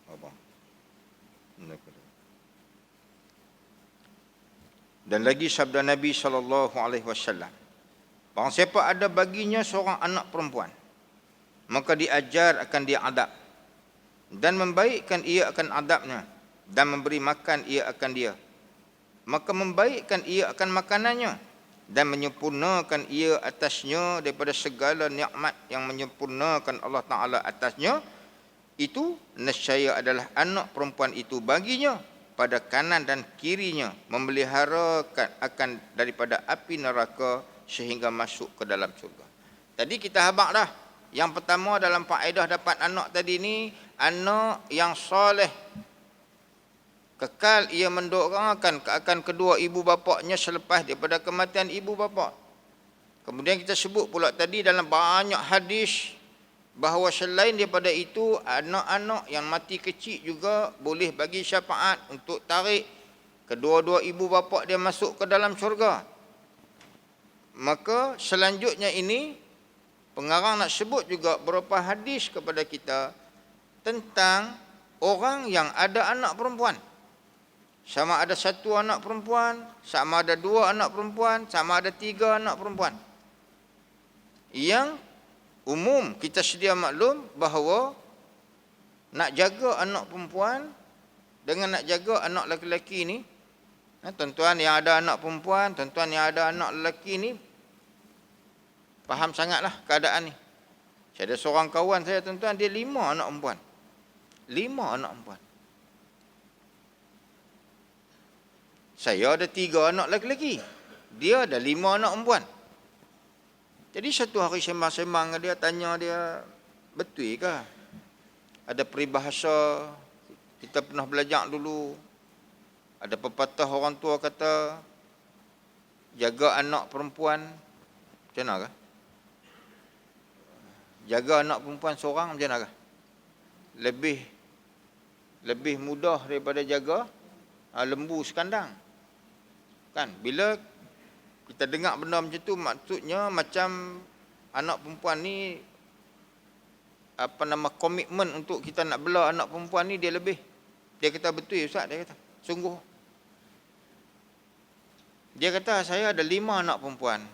apa? Dan lagi sabda Nabi SAW, barang siapa ada baginya seorang anak perempuan, maka diajar akan dia adab, dan membaikkan ia akan adabnya, dan memberi makan ia akan dia, maka membaikkan ia akan makanannya, dan menyempurnakan ia atasnya daripada segala nikmat yang menyempurnakan Allah Ta'ala atasnya, itu nescaya adalah anak perempuan itu baginya pada kanan dan kirinya, memeliharakan akan daripada api neraka sehingga masuk ke dalam syurga. Tadi kita habaq dah. Yang pertama dalam faedah dapat anak tadi ni, anak yang soleh, kekal ia mendoakan akan kedua ibu bapaknya selepas daripada kematian ibu bapa. Kemudian kita sebut pula tadi dalam banyak hadis bahawa selain daripada itu, anak-anak yang mati kecil juga boleh bagi syafaat untuk tarik kedua-dua ibu bapa dia masuk ke dalam syurga. Maka selanjutnya ini, pengarang nak sebut juga beberapa hadis kepada kita tentang orang yang ada anak perempuan. Sama ada satu anak perempuan, sama ada dua anak perempuan, sama ada tiga anak perempuan. Yang umum kita sedia maklum bahawa nak jaga anak perempuan dengan nak jaga anak lelaki ni, tuan-tuan yang ada anak perempuan, tuan-tuan yang ada anak lelaki ni, faham sangatlah keadaan ni. Saya ada seorang kawan saya, tuan-tuan, dia 5 anak perempuan. 5 anak perempuan. Saya ada 3 anak lelaki. Dia ada 5 anak perempuan. Jadi satu hari sembang-sembang dia, tanya dia, betul ke? Ada peribahasa, kita pernah belajar dulu. Ada pepatah orang tua kata, jaga anak perempuan, macam mana ke? Jaga anak perempuan seorang macam mana ke? Lebih mudah daripada jaga lembu sekandang. Kan? Bila kita dengar benda macam tu, maksudnya macam anak perempuan ni, komitmen untuk kita nak bela anak perempuan ni dia lebih. Dia kata betul Ustaz, dia kata. Sungguh. Dia kata saya ada 5 anak perempuan.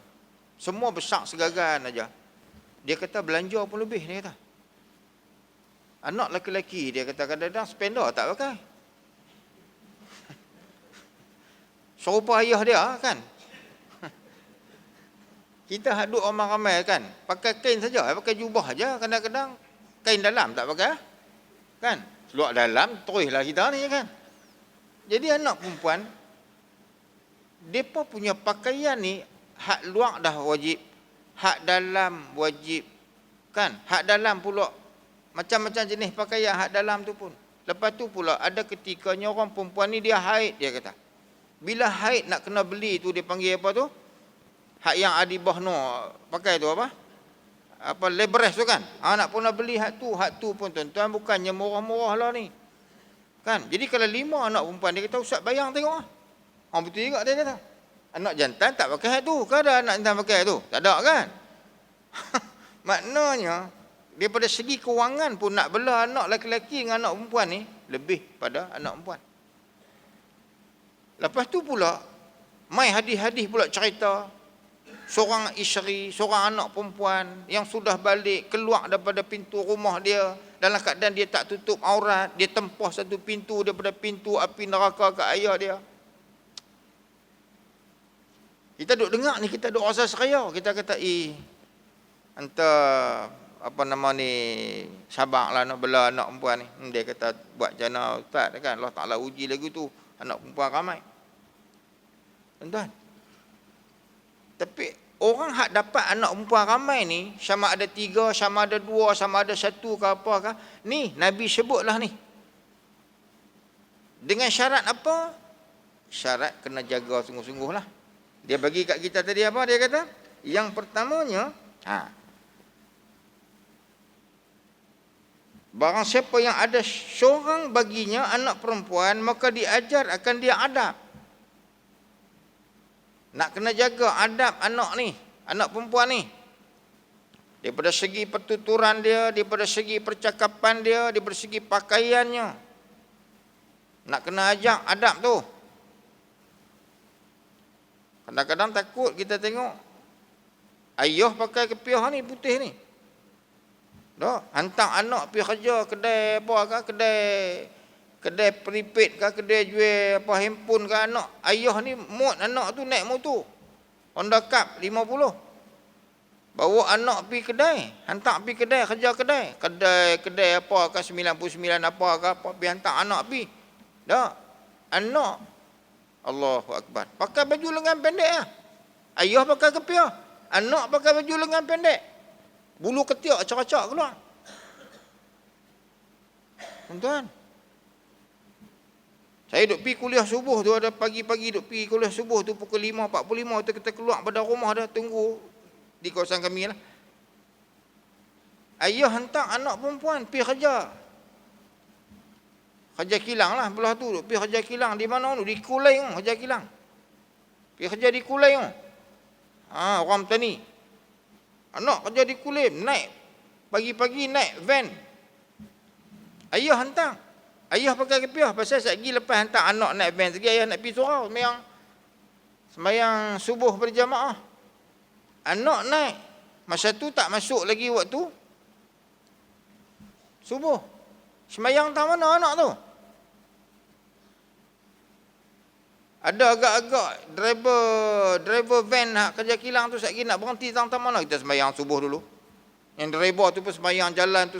Semua besar segagan aja. Dia kata belanja pun lebih, dia kata. Anak lelaki dia kata kadang-kadang spender tak pakai. Serupa ayah dia kan. Kita hadut orang ramai kan, pakai kain saja, pakai jubah saja, kadang-kadang kain dalam tak pakai. Kan? Luar dalam teruslah kita ni kan. Jadi anak perempuan, depa punya pakaian ni hak luar dah wajib, hak dalam wajib. Kan? Hak dalam pula macam-macam jenis pakaian hak dalam tu pun. Lepas tu pula ada ketikanya orang perempuan ni dia haid, dia kata. Bila haid nak kena beli tu dia panggil apa tu? Hak yang adibah no pakai tu apa? Apa lebres tu kan? Nak pun nak beli hak tu pun tuan-tuan bukannya murah-murah lah ni. Kan? Jadi kalau 5 anak perempuan dia kata Ustaz bayang tengok ah. Betul juga dia kata. Anak jantan tak pakai hak tu. Ke ada anak jantan pakai tu? Tak ada kan? Maknanya daripada segi kewangan pun nak bela anak lelaki dengan anak perempuan ni lebih pada anak perempuan. Lepas tu pula mai hadis-hadis pula cerita seorang isteri, seorang anak perempuan yang sudah balik keluar daripada pintu rumah dia dalam keadaan dia tak tutup aurat, dia tempah satu pintu daripada pintu api neraka ke ayah dia. Kita duk dengar ni, kita duk rasa seraya, kita kata hantar sabarlah nak bela anak perempuan ni. Dia kata buat jana Ustaz kan, Allah Ta'ala uji lagu tu anak perempuan ramai. Tuan-tuan, tapi orang hak dapat anak perempuan ramai ni, sama ada 3, sama ada 2, sama ada 1 ke apakah, ni Nabi sebutlah ni. Dengan syarat apa? Syarat kena jaga sungguh-sungguh lah. Dia bagi kat kita tadi apa? Dia kata, yang pertamanya, barang siapa yang ada seorang baginya anak perempuan, maka diajar akan dia adab. Nak kena jaga adab anak ni, anak perempuan ni. daripada segi pertuturan dia, daripada segi percakapan dia, daripada segi pakaiannya. Nak kena ajak adab tu. Kadang-kadang takut kita tengok ayah pakai kepiah ni putih ni. Dah, hantar anak pergi kerja kedai apa ke, kedai prepaid ke, kedai jual apa handphone ke anak. Ayah ni muat anak tu naik motor Honda Cup 50. Bawa anak pergi kedai, hantar pergi kedai, kerja kedai. Kedai apa ke 99 apa ke apa, pergi hantar anak pergi. Dah, anak Allahu Akbar. Pakai baju lengan pendek lah. Ayah pakai kepiah, anak pakai baju lengan pendek. Bulu ketiak acak-acak keluar. Tuan-tuan, saya duk pergi kuliah subuh tu, ada pagi-pagi duk pergi kuliah subuh tu pukul 5.45 tu kita keluar pada rumah dah, tunggu di kawasan kami lah. Ayah hantar anak perempuan pergi kerja. Kerja kilang lah belah tu, duk pergi kerja kilang di mana tu? Di Kulai tu, kerja kilang. Pergi kerja di Kulai tu. Orang petani. Anak kerja di Kulim, naik pagi-pagi naik van. Ayah hantar. Ayah pakai kepiah pasal sekejap lepas hantar anak naik van sekejap ayah nak pergi surau sembahyang subuh berjamaah. Anak naik. Masa tu tak masuk lagi waktu subuh. Sembahyang tak mana anak tu? Ada agak-agak driver van nak kerja kilang tu sekejap nak berhenti tang-tang mana kita sembahyang subuh dulu. Yang driver tu pun sembahyang jalan tu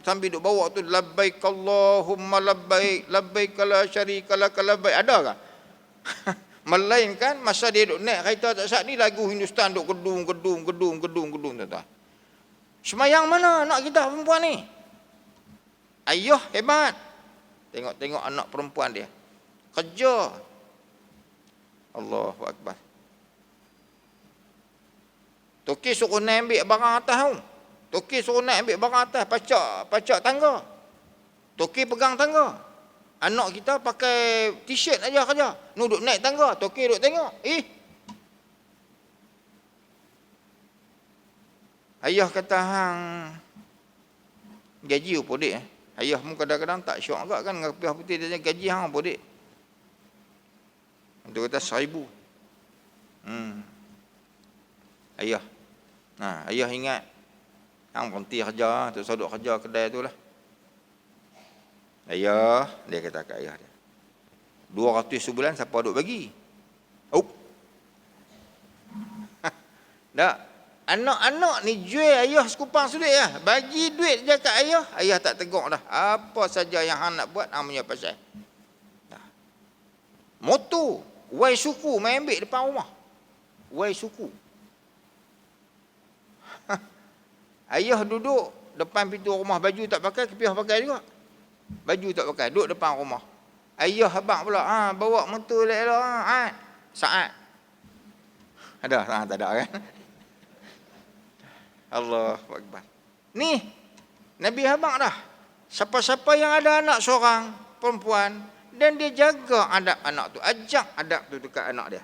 sambil duk bawa tu labbaik Allahumma labbaik labbaik la syarika lak labbaik. Ada ke? Melainkan masa dia duk naik kereta tak sat ni lagu Hindustan duk gedung tuan-tuan. Sembahyang mana anak kita perempuan ni? Ayah hebat. Tengok-tengok anak perempuan dia. Kerja. Allahu Akbar. Toki suruh naik ambil barang atas tu. Toki suruh naik ambil barang atas, pacak tangga. Toki pegang tangga. Anak kita pakai t-shirt aja kerja. Duduk naik tangga, Toki duduk tengok. Ayah kata hang gaji apa dik? Ayah pun kadang-kadang tak syok agak kan dengan kepiah putih dia gaji hang apa dik? Dia kata 1,000. Ayah. Ayah ingat hang berhenti kerja, tu sodok kerja kedai tu lah. Ayah, dia kata kat ayah dia. 200 sebulan siapa duk bagi? Tak. Anak-anak ni jual ayah sekupang sulit lah. Bagi duit je kat ayah, ayah tak tegur dah. Apa saja yang hang nak buat, hang punya pasal. Motor Wai suku main ambil depan rumah. Wai suku. Ayah duduk depan pintu rumah, baju tak pakai, kepiah pakai juga. Baju tak pakai, duduk depan rumah. Ayah abang pula, bawa motor elok-elok, Saat. Ada? Tak ada kan? Allahu Akbar. Ni, Nabi abang dah. Siapa-siapa yang ada anak seorang perempuan, dan dia jaga adab anak tu, ajak adab tu dekat anak dia.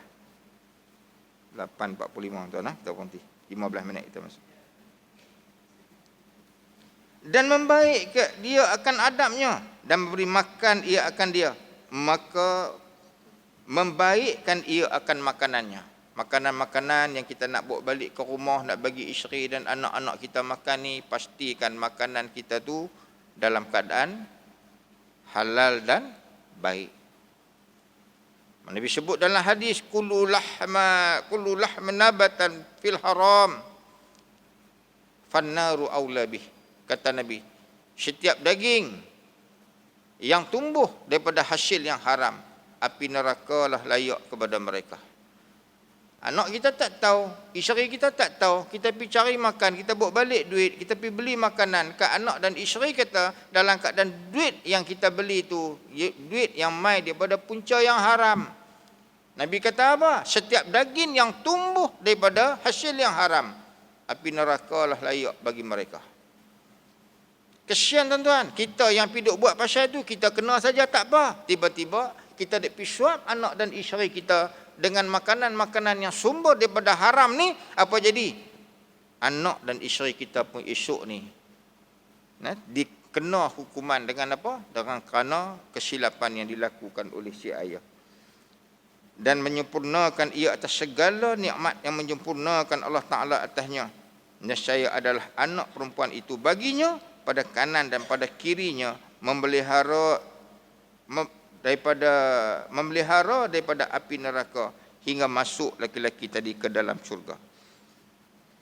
8.45 tuan kita berhenti. 15 minit kita masuk. Dan membaik ke dia akan adabnya dan memberi makan ia akan dia, maka membaikkan ia akan makanannya. Makanan-makanan yang kita nak bawa balik ke rumah, nak bagi isteri dan anak-anak kita makan ni, pastikan makanan kita tu dalam keadaan halal dan baik. Nabi sebut dalam hadis kullu lahman nabatan fil haram fannaru aula bih. Kata Nabi, setiap daging yang tumbuh daripada hasil yang haram, api neraka lah layak kepada mereka. Anak kita tak tahu, isteri kita tak tahu, kita pergi cari makan, kita bawa balik duit, kita pergi beli makanan ke anak dan isteri kita dalam keadaan duit yang kita beli tu, duit yang mai daripada punca yang haram. Nabi kata apa? Setiap daging yang tumbuh daripada hasil yang haram, api neraka lah layak bagi mereka. Kesian tuan-tuan, kita yang piduk buat pasal tu, kita kena saja tak apa. Tiba-tiba kita nak pergi suap anak dan isteri kita dengan makanan-makanan yang sumber daripada haram ni, apa jadi? anak dan isteri kita pun esok ni dikena hukuman dengan apa? Dengan kerana kesilapan yang dilakukan oleh si ayah. Dan menyempurnakan ia atas segala nikmat yang menyempurnakan Allah Ta'ala atasnya. Nescaya adalah anak perempuan itu baginya pada kanan dan pada kirinya memelihara daripada api neraka hingga masuk laki-laki tadi ke dalam syurga.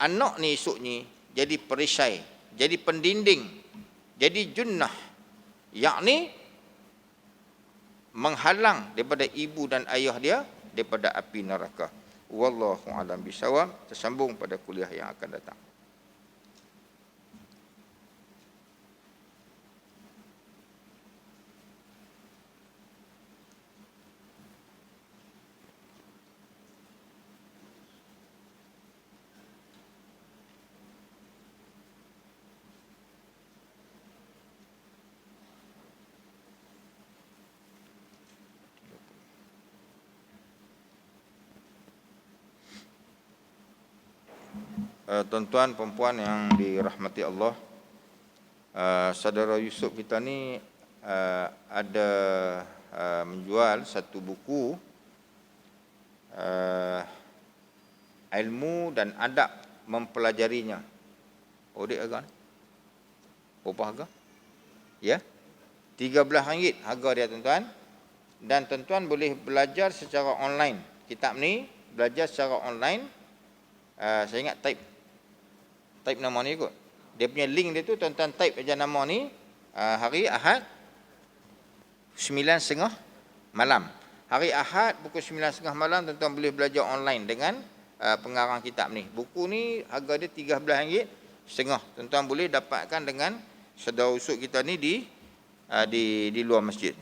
Anak ni esok ni jadi perisai, jadi pendinding, jadi junnah, yakni menghalang daripada ibu dan ayah dia daripada api neraka. Wallahu a'lam bishawab. Tersambung pada kuliah yang akan datang. Tuan-tuan perempuan yang dirahmati Allah, saudara Yusuf kita ni ada menjual satu buku ilmu dan adab mempelajarinya. Odik harga ni? Berapa harga? Ya, RM13 harga dia tuan-tuan. Dan tuan-tuan boleh belajar secara online. Kitab ni belajar secara online. Saya ingat type nama ni kot. Dia punya link dia tu tuan-tuan type aja nama ni hari Ahad 9.30 malam. Hari Ahad pukul 9.30 malam tuan-tuan boleh belajar online dengan pengarang kitab ni. Buku ni harga dia RM13.50. Tuan-tuan boleh dapatkan dengan saudara usuk kita ni di luar masjid.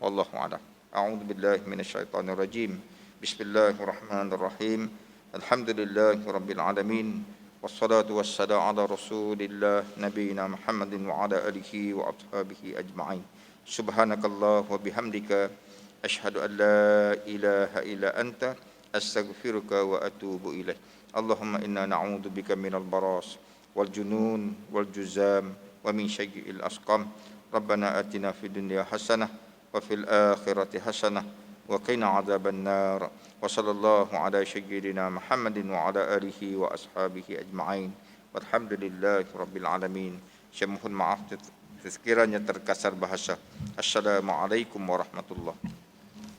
Wallahu a'lam. A'udzubillahi minasyaitonirrajim. Bismillahirrahmanirrahim. Alhamdulillahirabbil alamin. Wassalatu wassalamu ala Rasulillah nabiyina Muhammadin wa ala alihi wa ashabihi ajma'in. Subhanakallah wa bihamdika asyhadu an la ilaha illa anta astaghfiruka wa atubu ilaik. Allahumma inna na'udzubika minal baras wal junun wal juzam wa min syai'il asqam. Rabbana atina fid dunya hasanah wa fil akhirati hasanah wa qina adzaban nar. Wa sallallahu ala sayyidina Muhammadin wa ala alihi wa ashabihi ajma'in. Walhamdulillahi rabbil alamin. Saya mohon maaf sekiranya terkasar bahasa. Assalamualaikum warahmatullahi